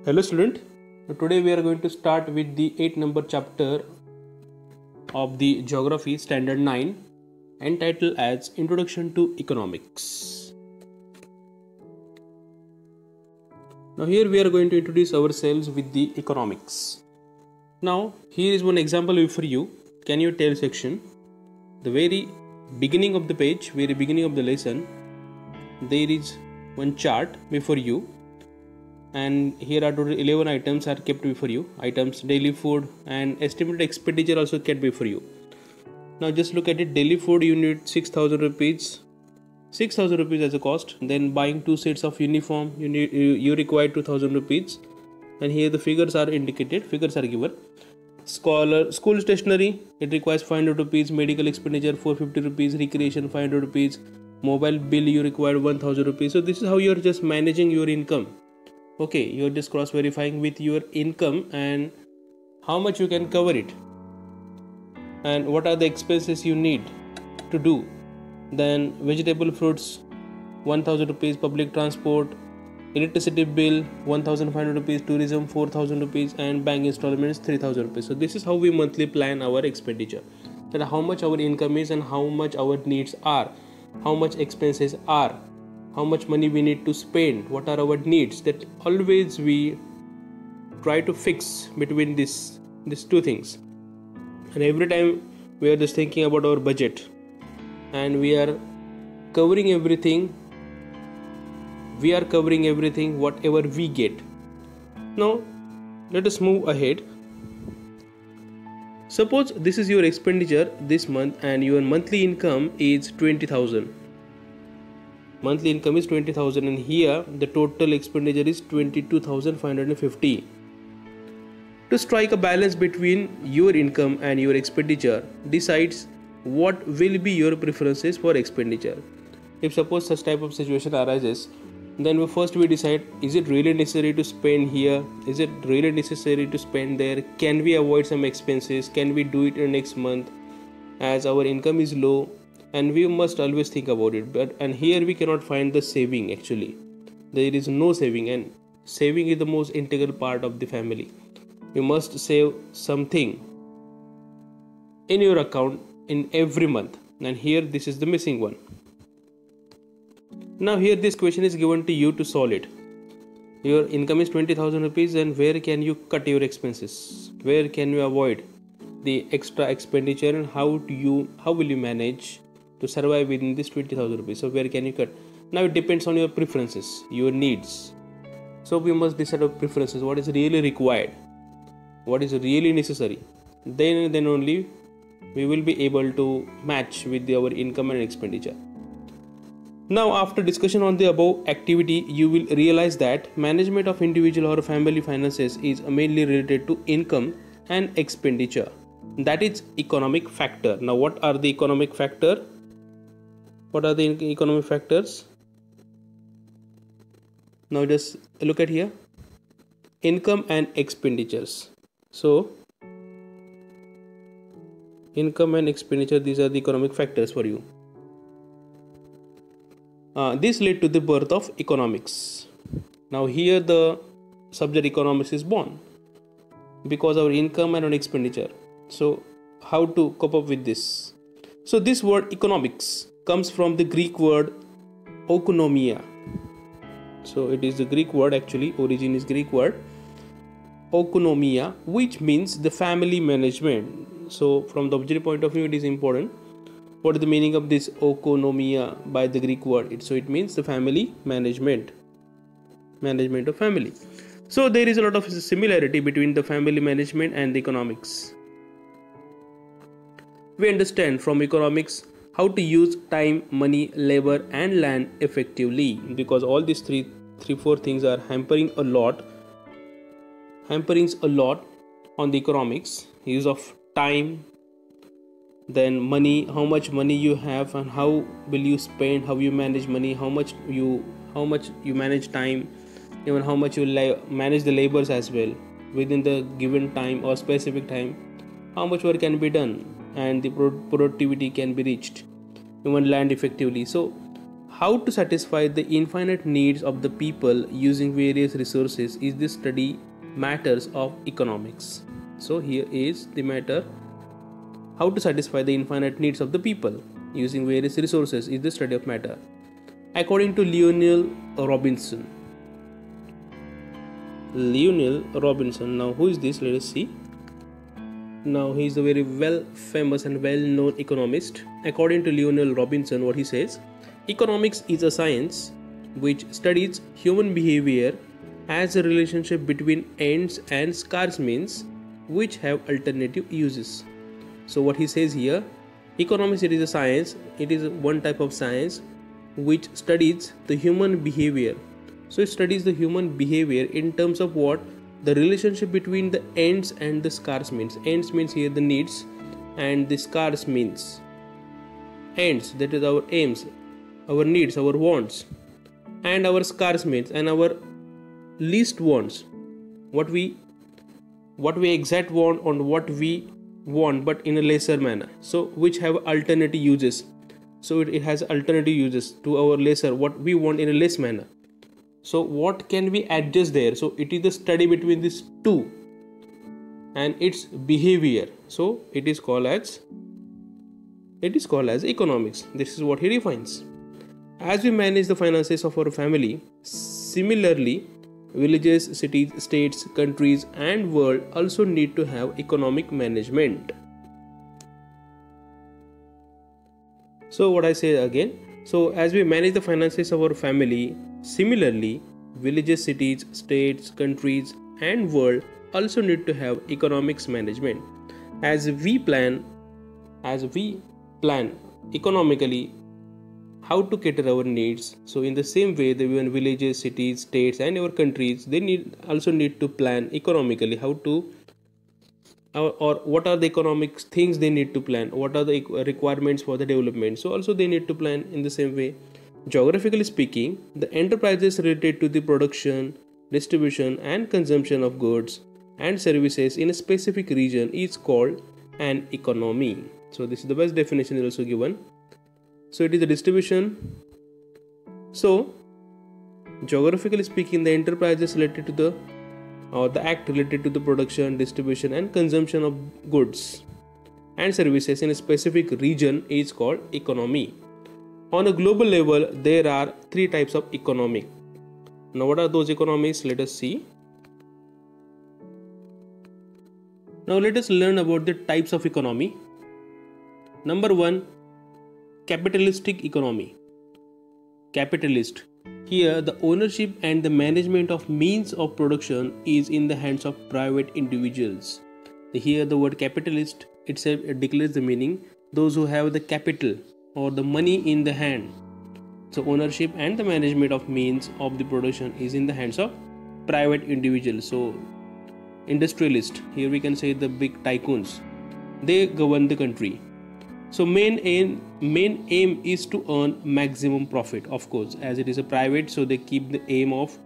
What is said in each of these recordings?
Hello student, today we are going to start with the 8 number chapter of the Geography Standard 9 entitled as Introduction to Economics. Now here we are going to introduce ourselves with the economics. Now here is one example for you. Can you tell section? The very beginning of the page, very beginning of the lesson, there is one chart before you. And here are total 11 items are kept before you. Items, daily food and estimated expenditure also kept before you. Now just look at it. Daily food you need 6,000 rupees. 6,000 rupees as a cost. Then buying 2 sets of uniform you require 2,000 rupees. And here the figures are indicated. Figures are given. School stationery, it requires 500 rupees. Medical expenditure 450 rupees. Recreation 500 rupees. Mobile bill you require 1,000 rupees. So this is how you are just managing your income. Okay, you're just cross verifying with your income and how much you can cover it and what are the expenses you need to do. Then vegetable, fruits 1,000 rupees, public transport, electricity bill 1,500 rupees, tourism 4,000 rupees and bank installments 3,000 rupees. So this is how we monthly plan our expenditure, that how much our income is and how much our needs are, how much expenses are, how much money we need to spend, what are our needs. That always we try to fix between these two things. And every time we are just thinking about our budget and we are covering everything. We are covering everything whatever we get. Now let us move ahead. Suppose this is your expenditure this month and your monthly income is 20,000. Monthly income is 20,000 and here the total expenditure is 22,550. To strike a balance between your income and your expenditure decides what will be your preferences for expenditure. If suppose such type of situation arises, then we decide, is it really necessary to spend here? Is it really necessary to spend there? Can we avoid some expenses? Can we do it in next month as our income is low? And we must always think about it. And here we cannot find the saving actually. There is no saving, and saving is the most integral part of the family. You must save something in your account in every month. And here this is the missing one. Now here this question is given to you to solve it. Your income is 20,000 rupees and where can you cut your expenses? Where can you avoid the extra expenditure and how will you manage to survive within this 20,000 rupees? So where can you cut? Now it depends on your preferences, your needs. So we must decide our preferences, what is really required, what is really necessary. Then only we will be able to match with our income and expenditure. Now after discussion on the above activity, you will realize that management of individual or family finances is mainly related to income and expenditure. That is economic factor. Now what are the economic factor? What are the economic factors? Now just look at here. Income and expenditures. So income and expenditure, these are the economic factors for you. This led to the birth of economics. Now here the subject economics is born because our income and our expenditure. So how to cope up with this? So this word economics comes from the Greek word oikonomia. So it is the Greek word, actually origin is Greek word oikonomia, which means the family management. So from the objective point of view it is important. What is the meaning of this oikonomia by the Greek word? So it means the family management of family. So there is a lot of similarity between the family management and the economics. We understand from economics how to use time, money, labor and land effectively, because all these three, four things are hampering a lot on the economics. Use of time, then money, how much money you have and how will you spend, how you manage money, how much you manage time, even how much you manage the labors as well within the given time or specific time, how much work can be done and the productivity can be reached, even land effectively. So how to satisfy the infinite needs of the people using various resources is the study matters of economics. So here is the matter, how to satisfy the infinite needs of the people using various resources is the study of matter. According to Lionel Robinson. Lionel Robinson, now who is this? Let us see. Now he is a very well famous and well known economist. According to Lionel Robinson, what he says, economics is a science which studies human behavior as a relationship between ends and scarce means which have alternative uses. So what he says here, economics, it is a science, it is one type of science which studies the human behavior. So it studies the human behavior in terms of what? The relationship between the ends and the scarce means. Ends means here the needs, and the scarce means ends, that is our aims, our needs, our wants, and our scarce means and our least wants, what we exact want on what we want but in a lesser manner, so which have alternative uses. So it has alternative uses to our lesser, what we want in a less manner. So what can we adjust there? So it is the study between these two and its behavior. So it is called as economics. This is what he defines. As we manage the finances of our family, similarly villages, cities, states, countries and world also need to have economic management. So what I say again, so as we manage the finances of our family, similarly villages, cities, states, countries and world also need to have economics management. As we plan economically how to cater our needs, so in the same way the even villages, cities, states and our countries, they also need to plan economically how to or what are the economic things they need to plan, what are the requirements for the development. So also they need to plan in the same way. Geographically speaking, the enterprises related to the production, distribution and consumption of goods and services in a specific region is called an economy. So this is the best definition is also given. So it is the distribution. So geographically speaking, the enterprises related to the act related to the production, distribution and consumption of goods and services in a specific region is called economy. On a global level, there are three types of economy. Now what are those economies? Let us see. Now let us learn about the types of economy. Number 1, capitalistic economy. Capitalist. Here the ownership and the management of means of production is in the hands of private individuals. Here the word capitalist itself declares the meaning, those who have the capital or the money in the hand. So ownership and the management of means of the production is in the hands of private individuals. So industrialist, here we can say the big tycoons, they govern the country. So main aim is to earn maximum profit, of course, as it is a private, so they keep the aim of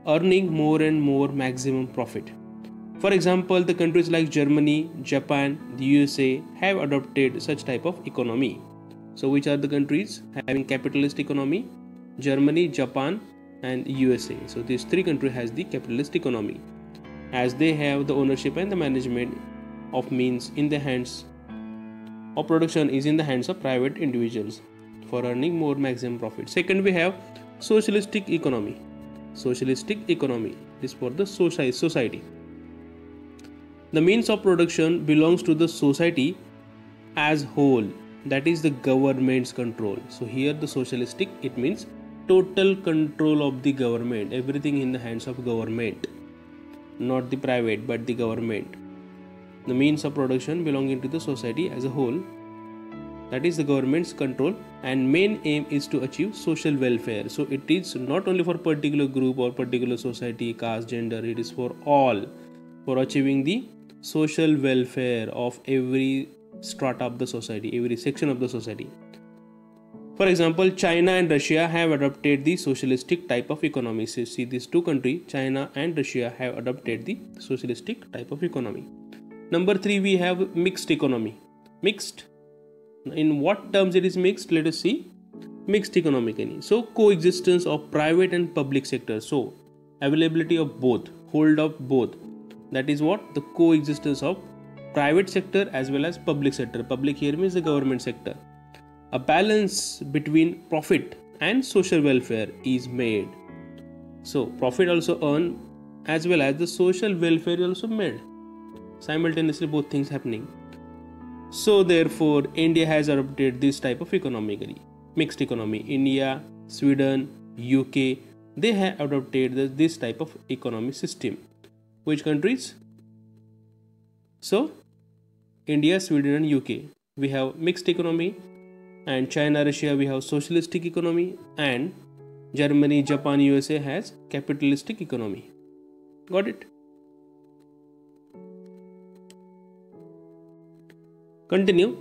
earning more and more maximum profit. For example, the countries like Germany, Japan, the USA have adopted such type of economy. So which are the countries having capitalist economy? Germany, Japan and USA. So these three countries has the capitalist economy, as they have the ownership and the management of means in the hands of production is in the hands of private individuals for earning more maximum profit. Second, we have socialistic economy. Socialistic economy is for the society. The means of production belongs to the society as whole, that is the government's control. So here the socialistic, it means total control of the government, everything in the hands of government, not the private but the government. The means of production belonging to the society as a whole, that is the government's control, and main aim is to achieve social welfare. So it is not only for particular group or particular society, caste, gender, it is for all, for achieving the social welfare of every strata of the society, every section of the society. For example, China and Russia have adopted the socialistic type of economy. So see, these two countries, China and Russia, have adopted the socialistic type of economy. Number 3, we have mixed economy. Mixed. In what terms it is mixed? Let us see. mixed economic. So coexistence of private and public sector. So availability of both, hold of both. That is what the coexistence of private sector as well as public sector. Public here means the government sector. A balance between profit and social welfare is made. So profit also earned as well as the social welfare also made. Simultaneously both things happening. So therefore India has adopted this type of economically mixed economy. India, Sweden, UK, they have adopted this type of economic system. Which countries? So India, Sweden and UK, we have mixed economy, and China, Russia, we have socialistic economy, and Germany, Japan, USA has capitalistic economy. Got it? Continue.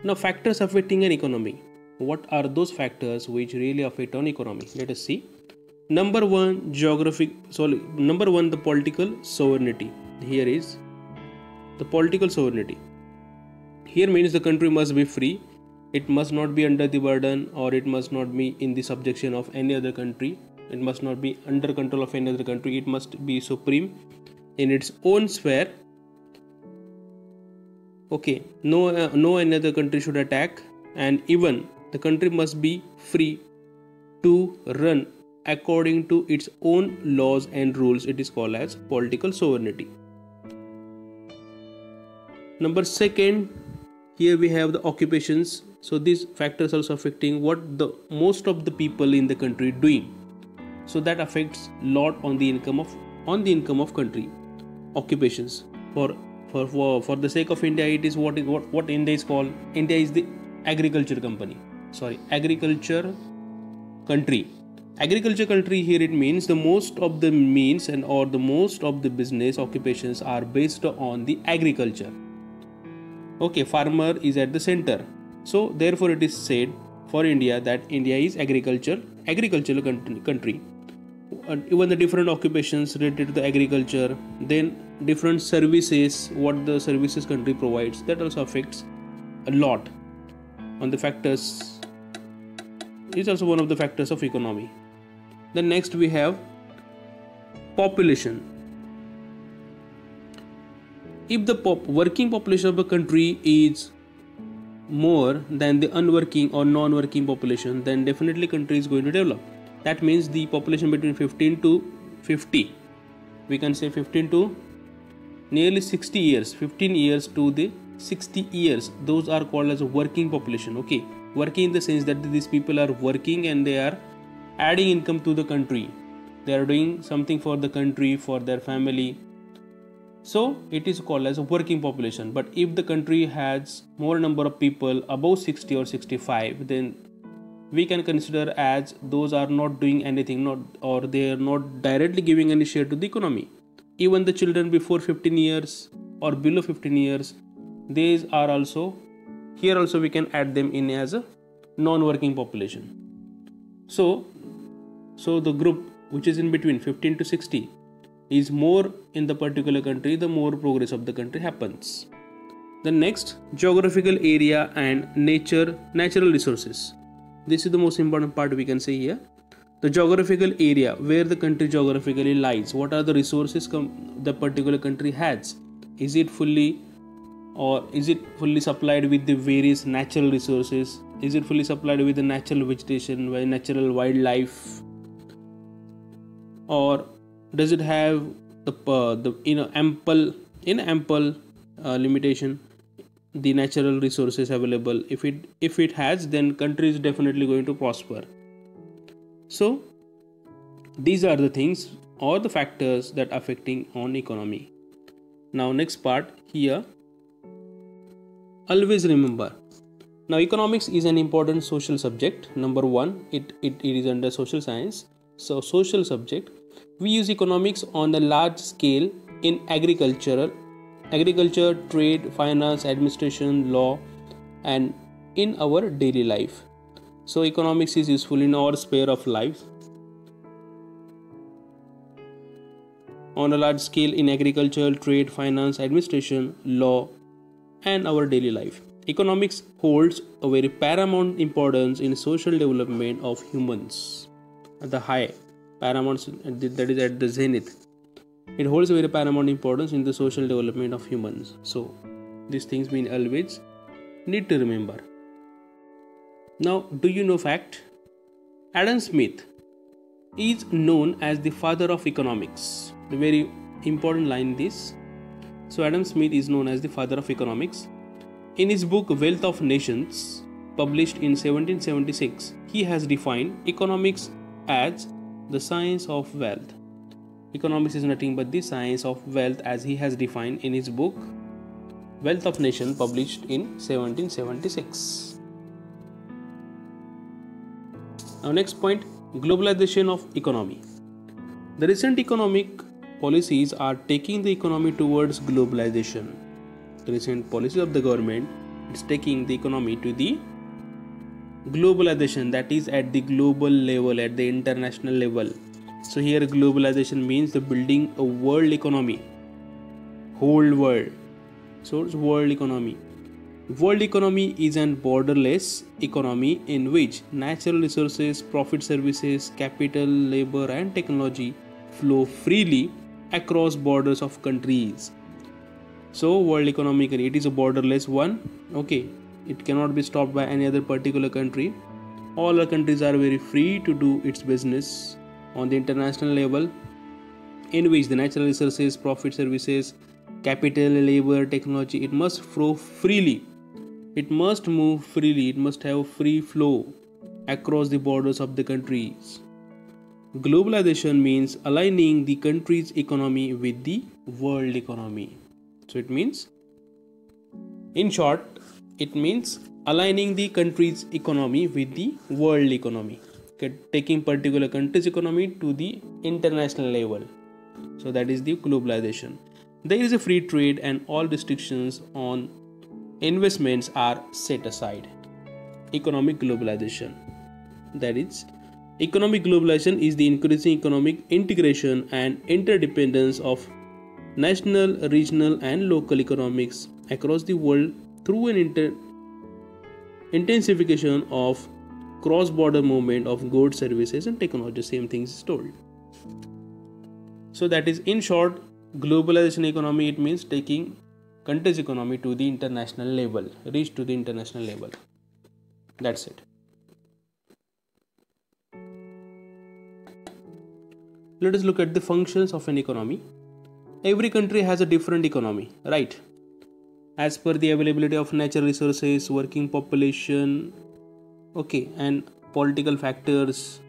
Now factors affecting an economy. What are those factors which really affect on economy? Let us see. Number one, the political sovereignty. Here is the political sovereignty. Here means the country must be free. It must not be under the burden, or it must not be in the subjection of any other country. It must not be under control of any other country. It must be supreme in its own sphere. Okay, no another country should attack, and even the country must be free to run according to its own laws and rules. It is called as political sovereignty. Number second, here we have the occupations. So these factors also affecting what the most of the people in the country doing. So that affects lot on the income of country. Occupations. For the sake of India, it is what India is called. India is the agriculture country. Agriculture country here it means the most of the means and or the most of the business occupations are based on the agriculture. Okay, farmer is at the center. So therefore it is said for India that India is agricultural country. Even the different occupations related to the agriculture, then different services, what the services country provides, that also affects a lot on the factors. Is also one of the factors of economy. Then next we have population. If the working population of a country is more than the unworking or non-working population, then definitely country is going to develop. That means the population between 15 to 50, we can say 15 to nearly 60 years, 15 years to the 60 years, those are called as a working population. Okay, working in the sense that these people are working and they are adding income to the country. They are doing something for the country, for their family. So it is called as a working population. But if the country has more number of people above 60 or 65, then we can consider as those are not doing anything, or they are not directly giving any share to the economy. Even the children before 15 years or below 15 years, these are also, here also we can add them in as a non-working population. So the group which is in between 15 to 60 is more in the particular country, the more progress of the country happens. The next, geographical area and natural resources. This is the most important part we can say here. The geographical area, where the country geographically lies. What are the resources the particular country has? Is it fully supplied with the various natural resources? Is it fully supplied with the natural vegetation, with natural wildlife? Or does it have ample limitation the natural resources available? If it has, then country is definitely going to prosper. So these are the things or the factors that are affecting on economy. Now next part here, always remember, now economics is an important social subject. Number one, it is under social science. So social subject, we use economics on a large scale in agriculture, trade, finance, administration, law, and in our daily life. So economics is useful in our sphere of life on a large scale in agriculture, trade, finance, administration, law, and our daily life. economics holds a very paramount importance in social development of humans. At the high, paramount, that is at the zenith. It holds a very paramount importance in the social development of humans. So, these things we always need to remember. Now, do you know fact? Adam Smith is known as the father of economics. The very important line this. So, Adam Smith is known as the father of economics. In his book Wealth of Nations, published in 1776, he has defined economics as the science of wealth. Economics is nothing but the science of wealth as he has defined in his book Wealth of Nations, published in 1776. Now next point, globalization of economy. The recent economic policies are taking the economy towards globalization. The recent policy of the government is taking the economy to the globalization, that is at the global level, at the international level. So here globalization means the building a world economy, whole world. So it's world economy. World economy is an borderless economy in which natural resources, profit services, capital, labor and technology flow freely across borders of countries. So world economic, it is a borderless one. Okay, it cannot be stopped by any other particular country. All our countries are very free to do its business on the international level, in which the natural resources, profit services, capital, labor, technology, it must flow freely. It must move freely. It must have free flow across the borders of the countries. Globalization means aligning the country's economy with the world economy. So it means, in short, it means aligning the country's economy with the world economy, taking particular country's economy to the international level. So that is the globalization. There is a free trade and all restrictions on investments are set aside. Economic globalization. That is, economic globalization is the increasing economic integration and interdependence of national, regional and local economics across the world through an intensification of cross-border movement of goods, services and technology. Same things is told. So that is, in short, globalization economy, it means taking country's economy to the international level, reach to the international level. That's it. Let us look at the functions of an economy. Every country has a different economy, right? As per the availability of natural resources, working population, okay, and political factors.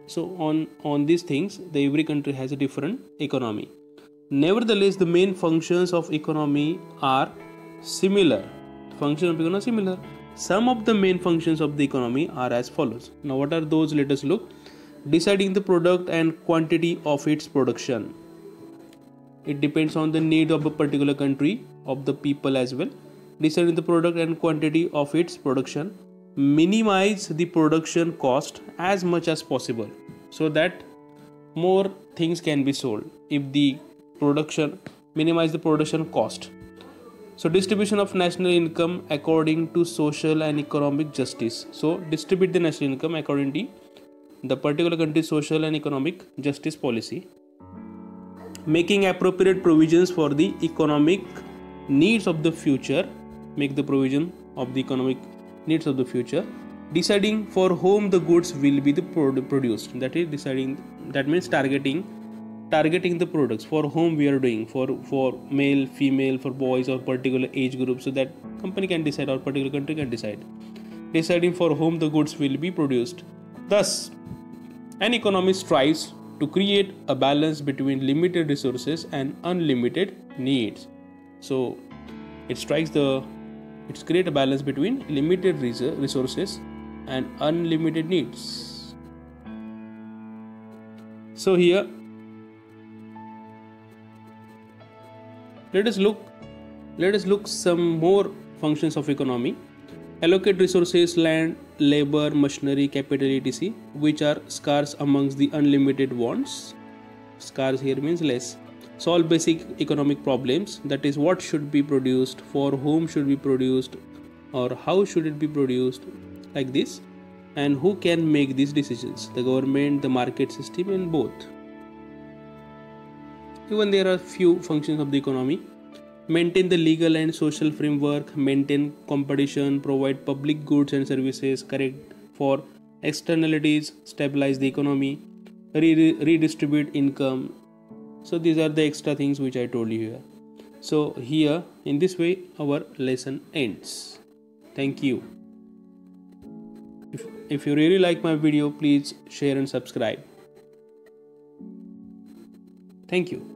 So on these things, every country has a different economy. Nevertheless, the main functions of economy are similar. Functions of economy are similar. Some of the main functions of the economy are as follows. Now, what are those? Let us look. Deciding the product and quantity of its production. It depends on the need of a particular country, of the people as well. Deciding the product and quantity of its production. Minimize the production cost as much as possible so that more things can be sold. If the production, minimize the production cost. So distribution of national income according to social and economic justice. So distribute the national income according to the particular country's social and economic justice policy. Making appropriate provisions for the economic needs of the future. Make the provision of the economic needs of the future. Deciding for whom the goods will be produced. That is deciding. That means targeting the products for whom we are doing, for male, female, for boys or particular age group, so that company can decide or particular country can decide. Deciding for whom the goods will be produced. Thus, an economy strives to create a balance between limited resources and unlimited needs. So it create a balance between limited resources and unlimited needs. So here, let us look some more functions of economy. Allocate resources, land, labor, machinery, capital, etc., which are scarce amongst the unlimited wants. Scarce here means less. Solve basic economic problems, that is what should be produced, for whom should be produced, or how should it be produced, like this. And who can make these decisions? The government, the market system, and both. Even there are few functions of the economy: maintain the legal and social framework, maintain competition, provide public goods and services, correct for externalities, stabilize the economy, redistribute income. So these are the extra things which I told you here. So here, in this way, our lesson ends. Thank you. If you really like my video, please share and subscribe. Thank you.